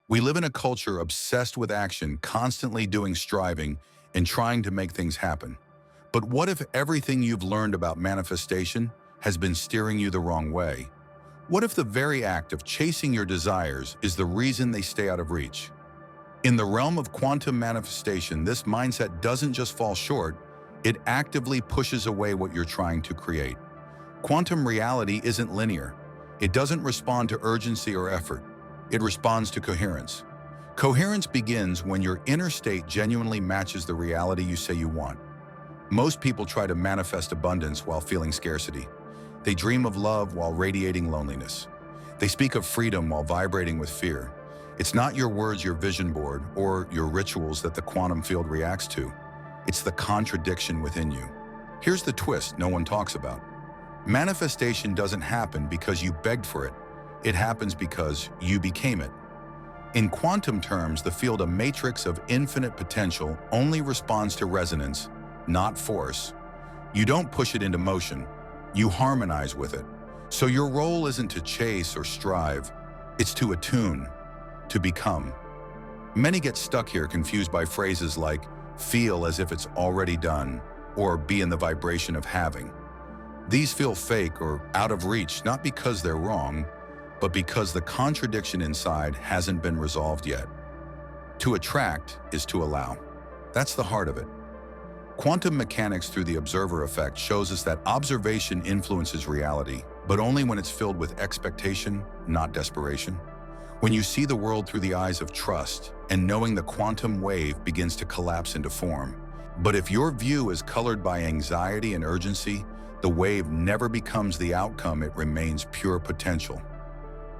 We live in a culture obsessed with action, constantly doing striving and trying to make things happen. But what if everything you've learned about manifestation has been steering you the wrong way? What if the very act of chasing your desires is the reason they stay out of reach? In the realm of quantum manifestation, this mindset doesn't just fall short, it actively pushes away what you're trying to create. Quantum reality isn't linear. It doesn't respond to urgency or effort. It responds to coherence. Coherence begins when your inner state genuinely matches the reality you say you want. Most people try to manifest abundance while feeling scarcity. They dream of love while radiating loneliness. They speak of freedom while vibrating with fear. It's not your words, your vision board, or your rituals that the quantum field reacts to. It's the contradiction within you. Here's the twist no one talks about. Manifestation doesn't happen because you begged for it. It happens because you became it. In quantum terms, the field, a matrix of infinite potential, only responds to resonance, not force. You don't push it into motion, you harmonize with it. So your role isn't to chase or strive, it's to attune, to become. Many get stuck here, confused by phrases like feel as if it's already done or be in the vibration of having. These feel fake or out of reach, not because they're wrong, but because the contradiction inside hasn't been resolved yet. To attract is to allow. That's the heart of it. Quantum mechanics through the observer effect shows us that observation influences reality, but only when it's filled with expectation, not desperation. When you see the world through the eyes of trust and knowing the quantum wave begins to collapse into form. But if your view is colored by anxiety and urgency, the wave never becomes the outcome, it remains pure potential.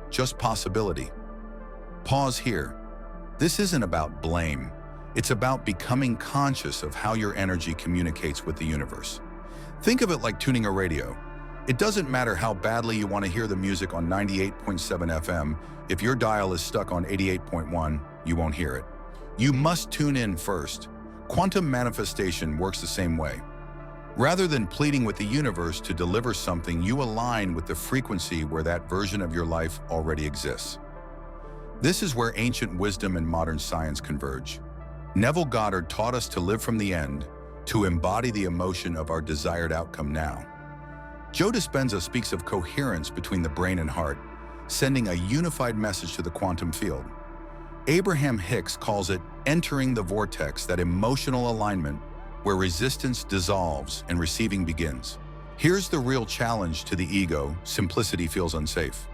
Just possibility. Pause here. This isn't about blame. It's about becoming conscious of how your energy communicates with the universe. Think of it like tuning a radio. It doesn't matter how badly you want to hear the music on 98.7 FM. If your dial is stuck on 88.1, you won't hear it. You must tune in first. Quantum manifestation works the same way. Rather than pleading with the universe to deliver something, you align with the frequency where that version of your life already exists. This is where ancient wisdom and modern science converge. Neville Goddard taught us to live from the end, to embody the emotion of our desired outcome now. Joe Dispenza speaks of coherence between the brain and heart, sending a unified message to the quantum field. Abraham Hicks calls it entering the vortex, that emotional alignment where resistance dissolves and receiving begins. Here's the real challenge to the ego: simplicity feels unsafe.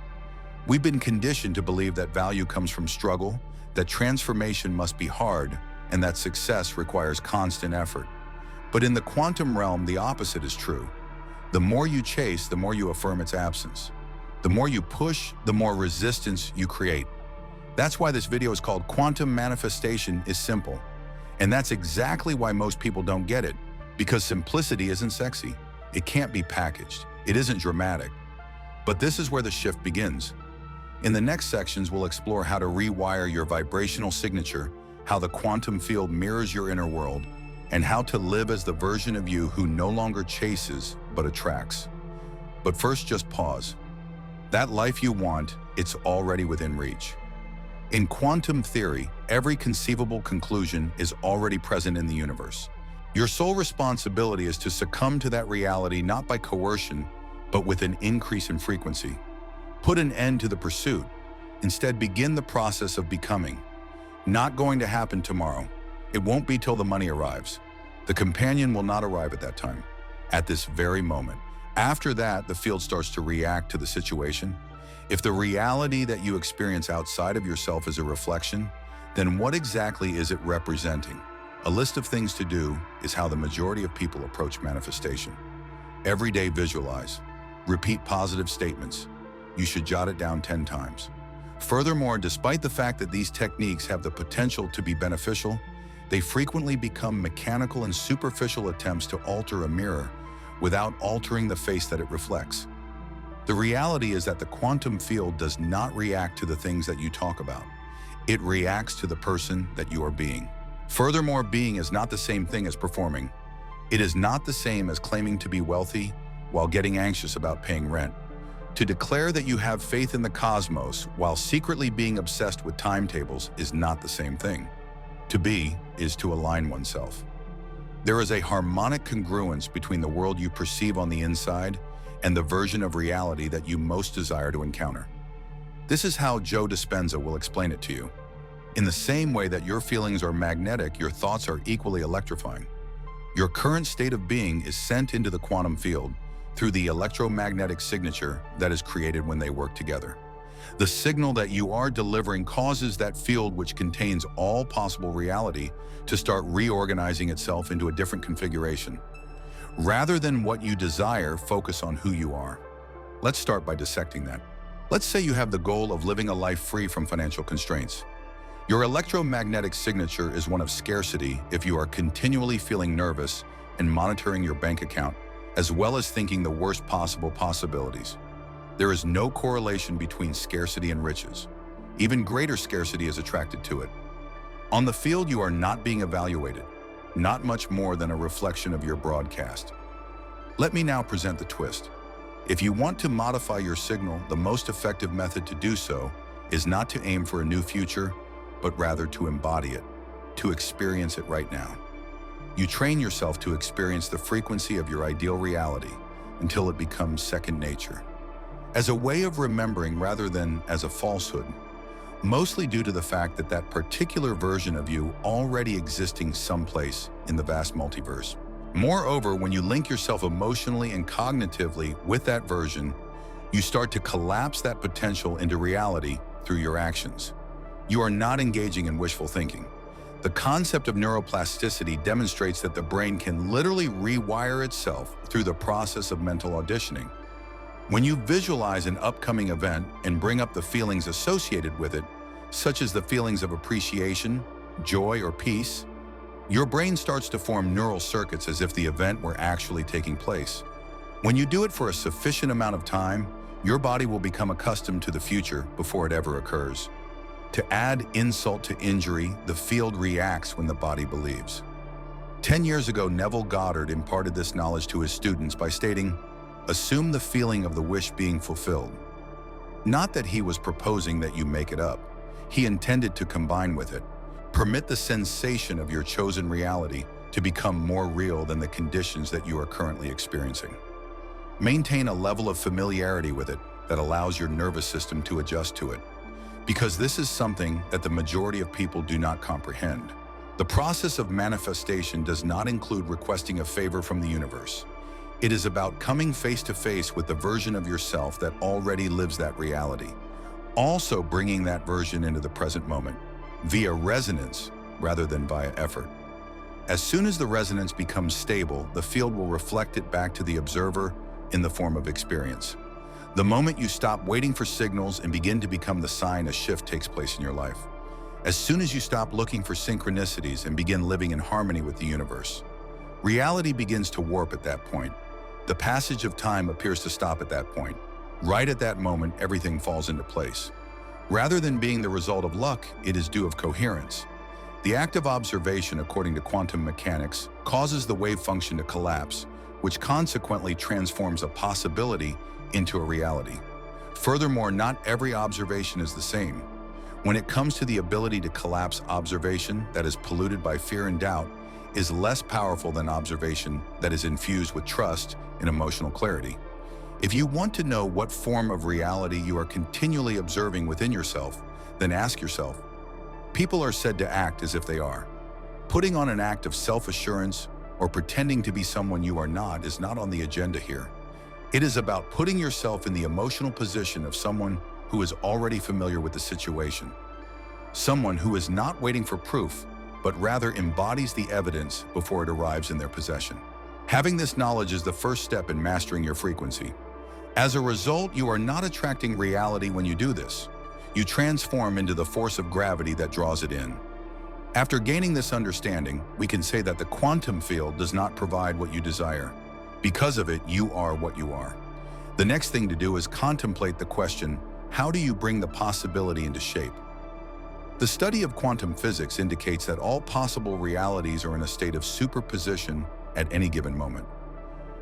We've been conditioned to believe that value comes from struggle, that transformation must be hard, and that success requires constant effort. But in the quantum realm, the opposite is true. The more you chase, the more you affirm its absence. The more you push, the more resistance you create. That's why this video is called Quantum Manifestation is Simple. And that's exactly why most people don't get it, because simplicity isn't sexy. It can't be packaged. It isn't dramatic. But this is where the shift begins. In the next sections, we'll explore how to rewire your vibrational signature, how the quantum field mirrors your inner world, and how to live as the version of you who no longer chases, but attracts. But first, just pause. That life you want, it's already within reach. In quantum theory, every conceivable conclusion is already present in the universe. Your sole responsibility is to succumb to that reality, not by coercion, but with an increase in frequency. Put an end to the pursuit. Instead, begin the process of becoming. Not going to happen tomorrow. It won't be till the money arrives. The companion will not arrive at that time, at this very moment. After that, the field starts to react to the situation. If the reality that you experience outside of yourself is a reflection, then what exactly is it representing? A list of things to do is how the majority of people approach manifestation. Every day, visualize. Repeat positive statements. You should jot it down 10 times. Furthermore, despite the fact that these techniques have the potential to be beneficial, they frequently become mechanical and superficial attempts to alter a mirror without altering the face that it reflects. The reality is that the quantum field does not react to the things that you talk about. It reacts to the person that you are being. Furthermore, being is not the same thing as performing. It is not the same as claiming to be wealthy while getting anxious about paying rent. To declare that you have faith in the cosmos while secretly being obsessed with timetables is not the same thing. To be is to align oneself. There is a harmonic congruence between the world you perceive on the inside and the version of reality that you most desire to encounter. This is how Joe Dispenza will explain it to you. In the same way that your feelings are magnetic, your thoughts are equally electrifying. Your current state of being is sent into the quantum field through the electromagnetic signature that is created when they work together. The signal that you are delivering causes that field, which contains all possible reality, to start reorganizing itself into a different configuration. Rather than what you desire, focus on who you are. Let's start by dissecting that. Let's say you have the goal of living a life free from financial constraints. Your electromagnetic signature is one of scarcity if you are continually feeling nervous and monitoring your bank account, as well as thinking the worst possible possibilities. There is no correlation between scarcity and riches. Even greater scarcity is attracted to it. On the field, you are not being evaluated, not much more than a reflection of your broadcast. Let me now present the twist. If you want to modify your signal, the most effective method to do so is not to aim for a new future, but rather to embody it, to experience it right now. You train yourself to experience the frequency of your ideal reality until it becomes second nature, as a way of remembering rather than as a falsehood, mostly due to the fact that that particular version of you already existing someplace in the vast multiverse. Moreover, when you link yourself emotionally and cognitively with that version, you start to collapse that potential into reality through your actions. You are not engaging in wishful thinking. The concept of neuroplasticity demonstrates that the brain can literally rewire itself through the process of mental auditioning. When you visualize an upcoming event and bring up the feelings associated with it, such as the feelings of appreciation, joy, or peace, your brain starts to form neural circuits as if the event were actually taking place. When you do it for a sufficient amount of time, your body will become accustomed to the future before it ever occurs. To add insult to injury, the field reacts when the body believes. 10 years ago, Neville Goddard imparted this knowledge to his students by stating, "Assume the feeling of the wish being fulfilled." Not that he was proposing that you make it up. He intended to combine with it. Permit the sensation of your chosen reality to become more real than the conditions that you are currently experiencing. Maintain a level of familiarity with it that allows your nervous system to adjust to it, because this is something that the majority of people do not comprehend. The process of manifestation does not include requesting a favor from the universe. It is about coming face to face with the version of yourself that already lives that reality, also bringing that version into the present moment, via resonance rather than via effort. As soon as the resonance becomes stable, the field will reflect it back to the observer in the form of experience. The moment you stop waiting for signals and begin to become the sign, a shift takes place in your life. As soon as you stop looking for synchronicities and begin living in harmony with the universe, reality begins to warp at that point. The passage of time appears to stop at that point. Right at that moment, everything falls into place. Rather than being the result of luck, it is due of coherence. The act of observation, according to quantum mechanics, causes the wave function to collapse, which consequently transforms a possibility into a reality. Furthermore, not every observation is the same. When it comes to the ability to collapse, observation that is polluted by fear and doubt is less powerful than observation that is infused with trust and emotional clarity. If you want to know what form of reality you are continually observing within yourself, then ask yourself, people are said to act as if they are. Putting on an act of self-assurance or pretending to be someone you are not is not on the agenda here. It is about putting yourself in the emotional position of someone who is already familiar with the situation. Someone who is not waiting for proof, but rather embodies the evidence before it arrives in their possession. Having this knowledge is the first step in mastering your frequency. As a result, you are not attracting reality when you do this. You transform into the force of gravity that draws it in. After gaining this understanding, we can say that the quantum field does not provide what you desire. Because of it, you are what you are. The next thing to do is contemplate the question, how do you bring the possibility into shape? The study of quantum physics indicates that all possible realities are in a state of superposition at any given moment.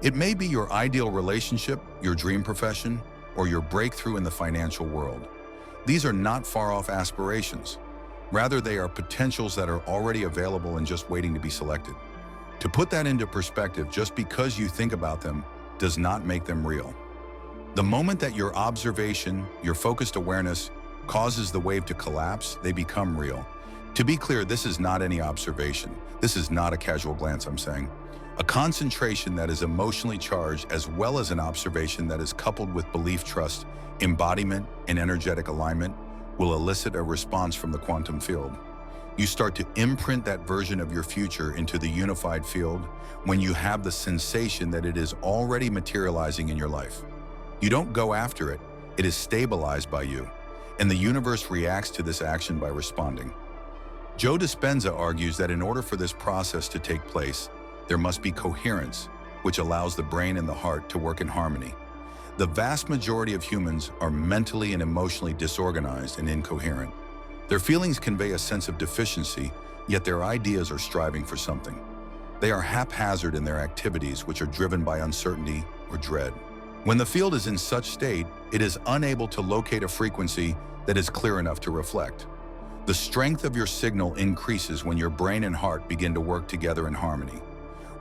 It may be your ideal relationship, your dream profession, or your breakthrough in the financial world. These are not far-off aspirations. Rather, they are potentials that are already available and just waiting to be selected. To put that into perspective, just because you think about them does not make them real. The moment that your observation, your focused awareness, causes the wave to collapse, they become real. To be clear, this is not any observation. This is not a casual glance, I'm saying. A concentration that is emotionally charged, as well as an observation that is coupled with belief, trust, embodiment, and energetic alignment, will elicit a response from the quantum field. You start to imprint that version of your future into the unified field when you have the sensation that it is already materializing in your life. You don't go after it, it is stabilized by you, and the universe reacts to this action by responding. Joe Dispenza argues that in order for this process to take place, there must be coherence, which allows the brain and the heart to work in harmony. The vast majority of humans are mentally and emotionally disorganized and incoherent. Their feelings convey a sense of deficiency, yet their ideas are striving for something. They are haphazard in their activities, which are driven by uncertainty or dread. When the field is in such state, it is unable to locate a frequency that is clear enough to reflect. The strength of your signal increases when your brain and heart begin to work together in harmony.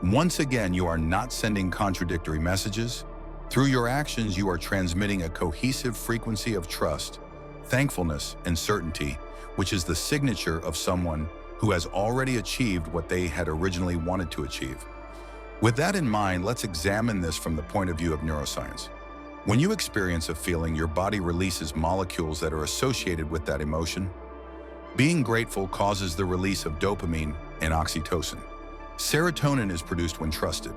Once again, you are not sending contradictory messages. Through your actions, you are transmitting a cohesive frequency of trust, thankfulness, and certainty, which is the signature of someone who has already achieved what they had originally wanted to achieve. With that in mind, let's examine this from the point of view of neuroscience. When you experience a feeling, your body releases molecules that are associated with that emotion. Being grateful causes the release of dopamine and oxytocin. Serotonin is produced when trusted.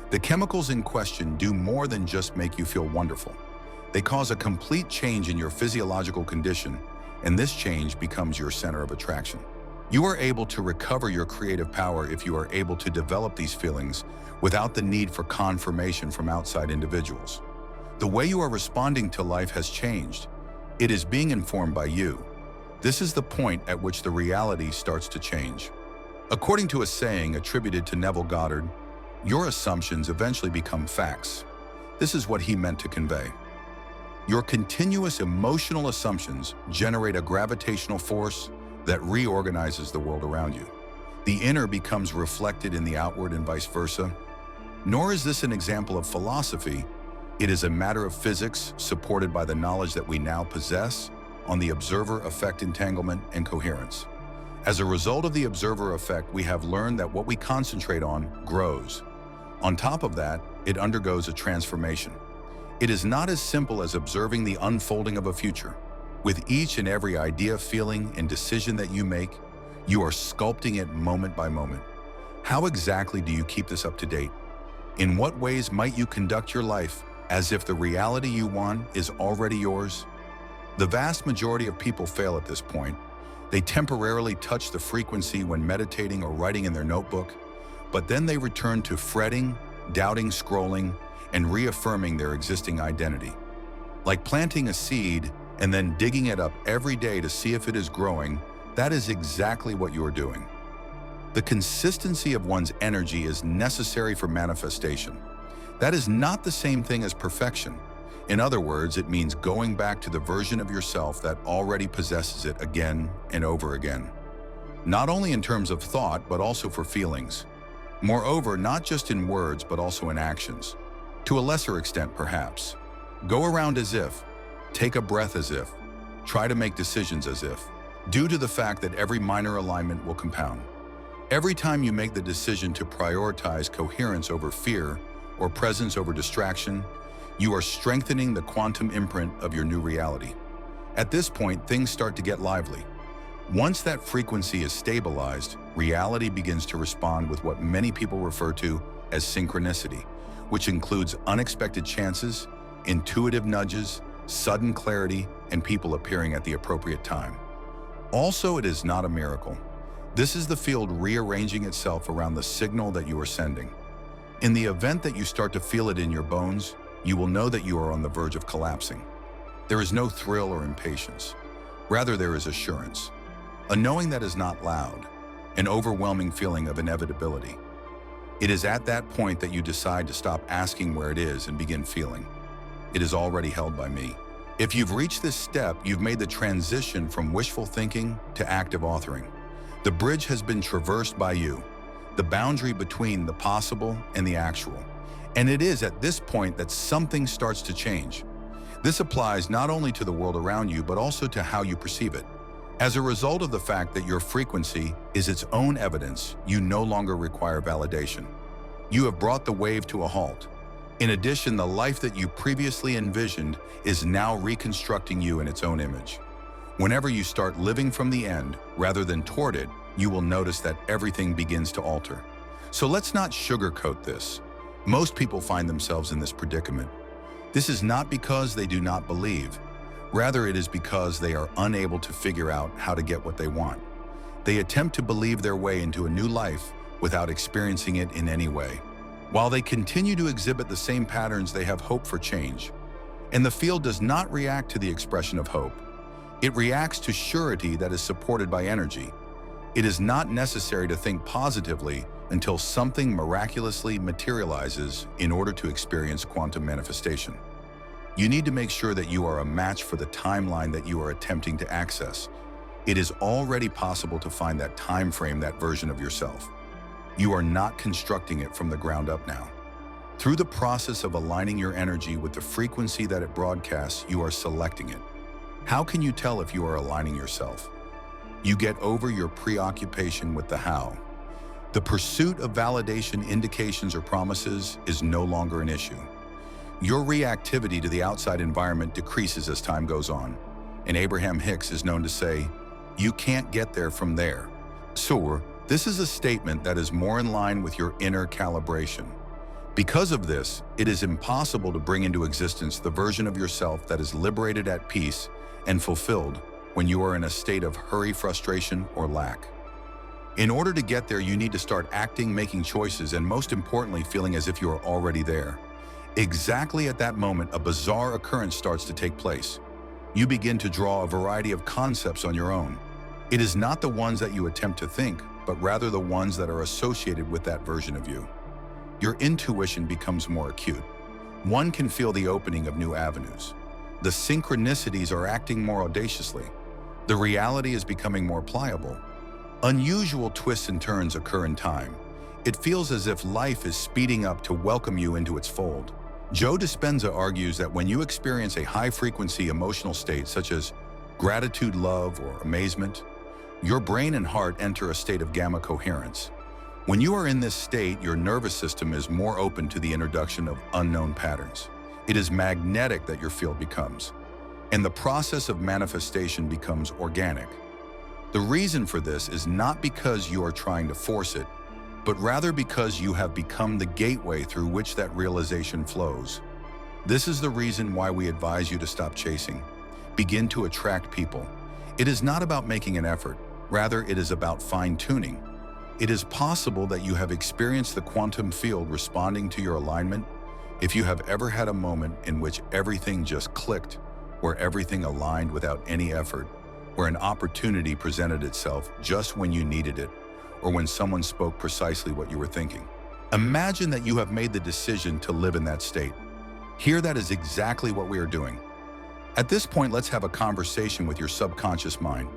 The chemicals in question do more than just make you feel wonderful. They cause a complete change in your physiological condition, and this change becomes your center of attraction. You are able to recover your creative power if you are able to develop these feelings without the need for confirmation from outside individuals. The way you are responding to life has changed. It is being informed by you. This is the point at which the reality starts to change. According to a saying attributed to Neville Goddard, your assumptions eventually become facts. This is what he meant to convey. Your continuous emotional assumptions generate a gravitational force that reorganizes the world around you. The inner becomes reflected in the outward and vice versa. Nor is this an example of philosophy. It is a matter of physics supported by the knowledge that we now possess on the observer effect entanglement and coherence. As a result of the observer effect, we have learned that what we concentrate on grows. On top of that, it undergoes a transformation. It is not as simple as observing the unfolding of a future. With each and every idea, feeling, and decision that you make, you are sculpting it moment by moment. How exactly do you keep this up to date? In what ways might you conduct your life as if the reality you want is already yours? The vast majority of people fail at this point. They temporarily touch the frequency when meditating or writing in their notebook, but then they return to fretting, doubting, scrolling, and reaffirming their existing identity. Like planting a seed and then digging it up every day to see if it is growing, that is exactly what you are doing. The consistency of one's energy is necessary for manifestation. That is not the same thing as perfection. In other words, it means going back to the version of yourself that already possesses it again and over again. Not only in terms of thought, but also for feelings. Moreover, not just in words, but also in actions. To a lesser extent, perhaps. Go around as if. Take a breath as if. Try to make decisions as if. Due to the fact that every minor alignment will compound. Every time you make the decision to prioritize coherence over fear or presence over distraction, you are strengthening the quantum imprint of your new reality. At this point, things start to get lively. Once that frequency is stabilized, reality begins to respond with what many people refer to as synchronicity, which includes unexpected chances, intuitive nudges, sudden clarity, and people appearing at the appropriate time. Also, it is not a miracle. This is the field rearranging itself around the signal that you are sending. In the event that you start to feel it in your bones, you will know that you are on the verge of collapsing. There is no thrill or impatience. Rather, there is assurance. A knowing that is not loud, an overwhelming feeling of inevitability. It is at that point that you decide to stop asking where it is and begin feeling. it is already held by me. If you've reached this step, you've made the transition from wishful thinking to active authoring. The bridge has been traversed by you, the boundary between the possible and the actual. And it is at this point that something starts to change. This applies not only to the world around you, but also to how you perceive it. As a result of the fact that your frequency is its own evidence, you no longer require validation. You have brought the wave to a halt. In addition, the life that you previously envisioned is now reconstructing you in its own image. Whenever you start living from the end rather than toward it, you will notice that everything begins to alter. So let's not sugarcoat this. Most people find themselves in this predicament. This is not because they do not believe. Rather, it is because they are unable to figure out how to get what they want. They attempt to believe their way into a new life without experiencing it in any way. While they continue to exhibit the same patterns, they have hope for change. And the field does not react to the expression of hope. It reacts to surety that is supported by energy. It is not necessary to think positively until something miraculously materializes in order to experience quantum manifestation. You need to make sure that you are a match for the timeline that you are attempting to access. It is already possible to find that time frame, that version of yourself. You are not constructing it from the ground up now. Through the process of aligning your energy with the frequency that it broadcasts, you are selecting it. How can you tell if you are aligning yourself? You get over your preoccupation with the how. The pursuit of validation, indications, or promises is no longer an issue. Your reactivity to the outside environment decreases as time goes on. And Abraham Hicks is known to say, "You can't get there from there." So, this is a statement that is more in line with your inner calibration. Because of this, it is impossible to bring into existence the version of yourself that is liberated, at peace, and fulfilled when you are in a state of hurry, frustration, or lack. In order to get there, you need to start acting, making choices, and most importantly, feeling as if you are already there. Exactly at that moment, a bizarre occurrence starts to take place. You begin to draw a variety of concepts on your own. It is not the ones that you attempt to think, but rather the ones that are associated with that version of you. Your intuition becomes more acute. One can feel the opening of new avenues. The synchronicities are acting more audaciously. The reality is becoming more pliable. Unusual twists and turns occur in time. It feels as if life is speeding up to welcome you into its fold. Joe Dispenza argues that when you experience a high-frequency emotional state such as gratitude, love, or amazement, your brain and heart enter a state of gamma coherence. When you are in this state, your nervous system is more open to the introduction of unknown patterns. It is magnetic that your field becomes, and the process of manifestation becomes organic. The reason for this is not because you are trying to force it, but rather because you have become the gateway through which that realization flows. This is the reason why we advise you to stop chasing. Begin to attract people. It is not about making an effort. Rather, it is about fine-tuning. It is possible that you have experienced the quantum field responding to your alignment. If you have ever had a moment in which everything just clicked, where everything aligned without any effort, where an opportunity presented itself just when you needed it, or when someone spoke precisely what you were thinking. Imagine that you have made the decision to live in that state. Here, that is exactly what we are doing. At this point, let's have a conversation with your subconscious mind,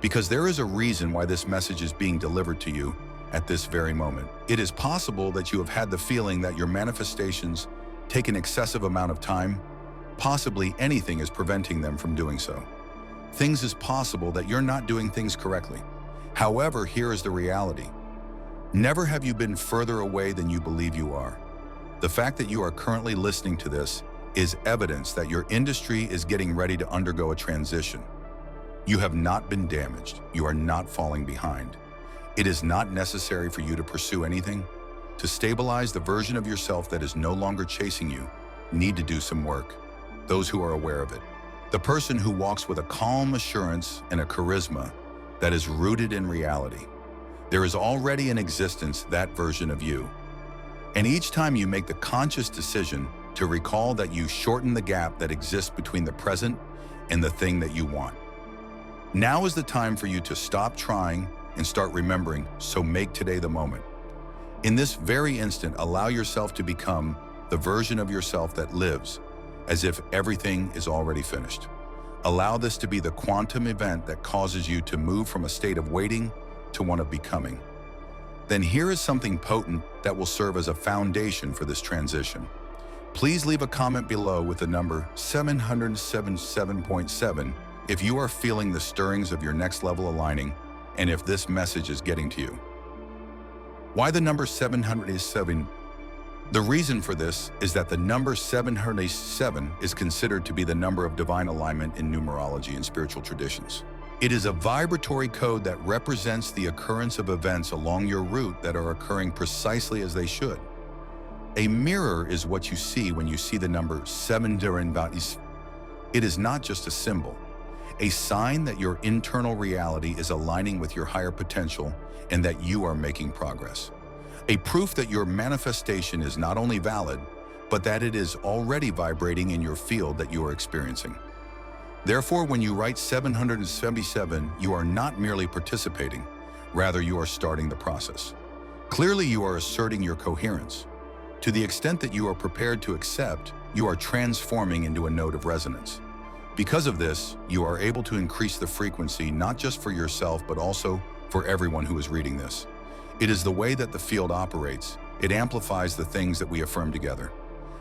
because there is a reason why this message is being delivered to you at this very moment. It is possible that you have had the feeling that your manifestations take an excessive amount of time. Possibly anything is preventing them from doing so. Things is possible that you're not doing things correctly. However, here is the reality. Never have you been further away than you believe you are. The fact that you are currently listening to this is evidence that your industry is getting ready to undergo a transition. You have not been damaged. You are not falling behind. It is not necessary for you to pursue anything. To stabilize the version of yourself that is no longer chasing you, need to do some work. Those who are aware of it. The person who walks with a calm assurance and a charisma that is rooted in reality. There is already in existence that version of you. And each time you make the conscious decision to recall that you shorten the gap that exists between the present and the thing that you want. Now is the time for you to stop trying and start remembering, so make today the moment. In this very instant, allow yourself to become the version of yourself that lives, as if everything is already finished. Allow this to be the quantum event that causes you to move from a state of waiting to one of becoming. Then here is something potent that will serve as a foundation for this transition. Please leave a comment below with the number 777.7 if you are feeling the stirrings of your next level aligning and if this message is getting to you. Why the number 707? The reason for this is that the number 707 is considered to be the number of divine alignment in numerology and spiritual traditions. It is a vibratory code that represents the occurrence of events along your route that are occurring precisely as they should. A mirror is what you see when you see the number 7. It is not just a symbol, a sign that your internal reality is aligning with your higher potential and that you are making progress. A proof that your manifestation is not only valid, but that it is already vibrating in your field that you are experiencing. Therefore, when you write 777, you are not merely participating, rather you are starting the process. Clearly, you are asserting your coherence. To the extent that you are prepared to accept, you are transforming into a node of resonance. Because of this, you are able to increase the frequency not just for yourself, but also for everyone who is reading this. It is the way that the field operates. It amplifies the things that we affirm together.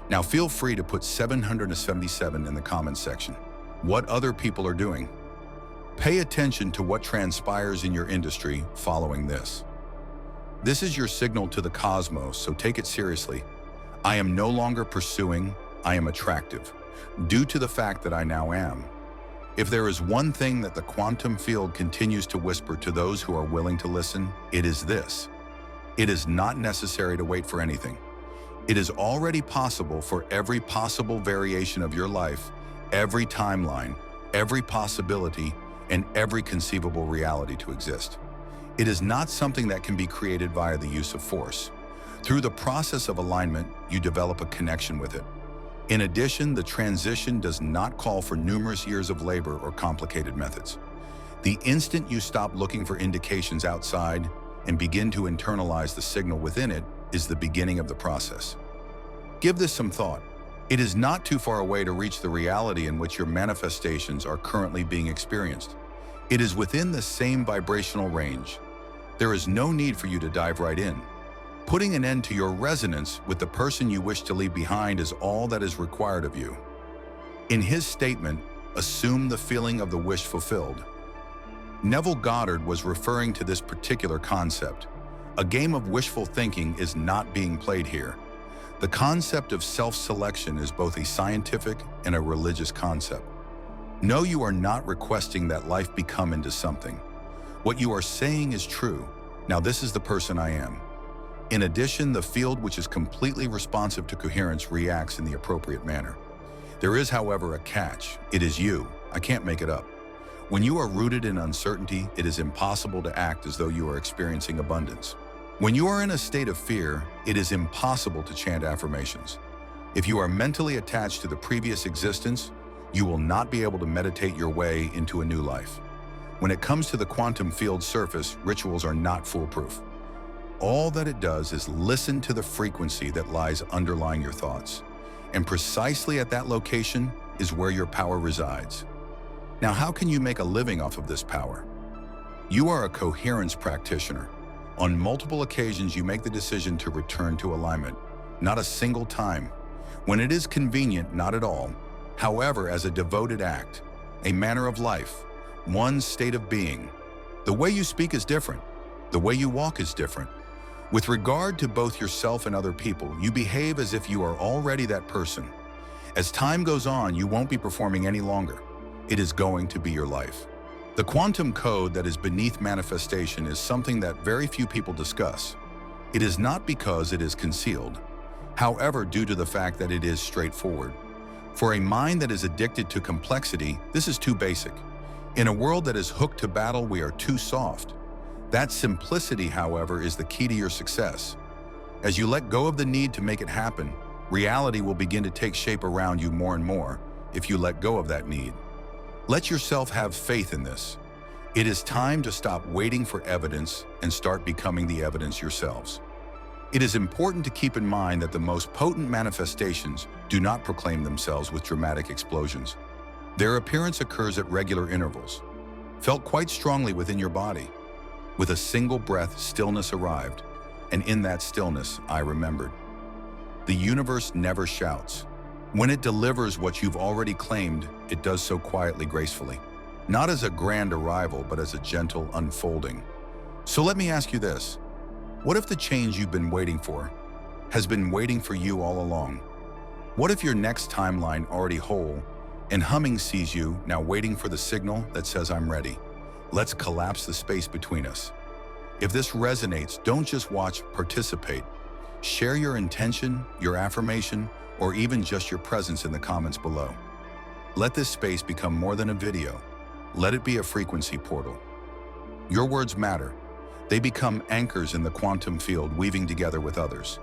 Now feel free to put 777 in the comments section. What other people are doing. Pay attention to what transpires in your industry following this. This is your signal to the cosmos, so take it seriously. I am no longer pursuing, I am attractive, due to the fact that I now am. If there is one thing that the quantum field continues to whisper to those who are willing to listen, it is this. It is not necessary to wait for anything. It is already possible for every possible variation of your life, every timeline, every possibility, and every conceivable reality to exist. It is not something that can be created via the use of force. Through the process of alignment, you develop a connection with it. In addition, the transition does not call for numerous years of labor or complicated methods. The instant you stop looking for indications outside and begin to internalize the signal within it is the beginning of the process. Give this some thought. It is not too far away to reach the reality in which your manifestations are currently being experienced. It is within the same vibrational range. There is no need for you to dive right in. Putting an end to your resonance with the person you wish to leave behind is all that is required of you. In his statement, assume the feeling of the wish fulfilled. Neville Goddard was referring to this particular concept. A game of wishful thinking is not being played here. The concept of self-selection is both a scientific and a religious concept. No, you are not requesting that life become into something. What you are saying is true. Now this is the person I am. In addition, the field which is completely responsive to coherence reacts in the appropriate manner. There is, however, a catch. It is you. I can't make it up. When you are rooted in uncertainty, it is impossible to act as though you are experiencing abundance. When you are in a state of fear, it is impossible to chant affirmations. If you are mentally attached to the previous existence, you will not be able to meditate your way into a new life. When it comes to the quantum field surface, rituals are not foolproof. All that it does is listen to the frequency that lies underlying your thoughts. And precisely at that location is where your power resides. Now, how can you make a living off of this power? You are a coherence practitioner. On multiple occasions, you make the decision to return to alignment. Not a single time. When it is convenient, not at all. However, as a devoted act, a manner of life, one state of being. The way you speak is different. The way you walk is different. With regard to both yourself and other people, you behave as if you are already that person. As time goes on, you won't be performing any longer. It is going to be your life. The quantum code that is beneath manifestation is something that very few people discuss. It is not because it is concealed. However, due to the fact that it is straightforward. For a mind that is addicted to complexity, this is too basic. In a world that is hooked to battle, we are too soft. That simplicity, however, is the key to your success. As you let go of the need to make it happen, reality will begin to take shape around you more and more if you let go of that need. Let yourself have faith in this. It is time to stop waiting for evidence and start becoming the evidence yourselves. It is important to keep in mind that the most potent manifestations do not proclaim themselves with dramatic explosions. Their appearance occurs at regular intervals, felt quite strongly within your body. With a single breath, stillness arrived, and in that stillness, I remembered. The universe never shouts. When it delivers what you've already claimed, it does so quietly, gracefully. Not as a grand arrival, but as a gentle unfolding. So let me ask you this. What if the change you've been waiting for has been waiting for you all along? What if your next timeline, already whole and humming, sees you now waiting for the signal that says, I'm ready? Let's collapse the space between us. If this resonates, don't just watch, participate. Share your intention, your affirmation, or even just your presence in the comments below. Let this space become more than a video. Let it be a frequency portal. Your words matter. They become anchors in the quantum field, weaving together with others.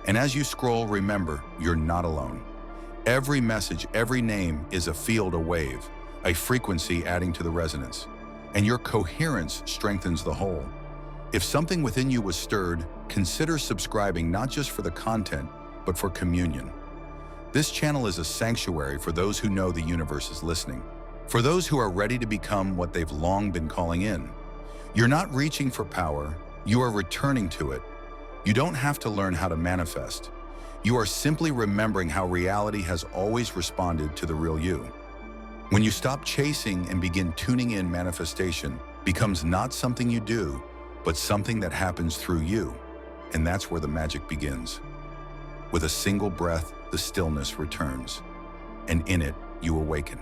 And as you scroll, remember, you're not alone. Every message, every name is a field, a wave, a frequency adding to the resonance. And your coherence strengthens the whole. If something within you was stirred, consider subscribing, not just for the content, but for communion. This channel is a sanctuary for those who know the universe is listening, for those who are ready to become what they've long been calling in. You're not reaching for power, you are returning to it. You don't have to learn how to manifest. You are simply remembering how reality has always responded to the real you. When you stop chasing and begin tuning in, manifestation becomes not something you do, but something that happens through you. And that's where the magic begins. With a single breath, the stillness returns, and in it, you awaken.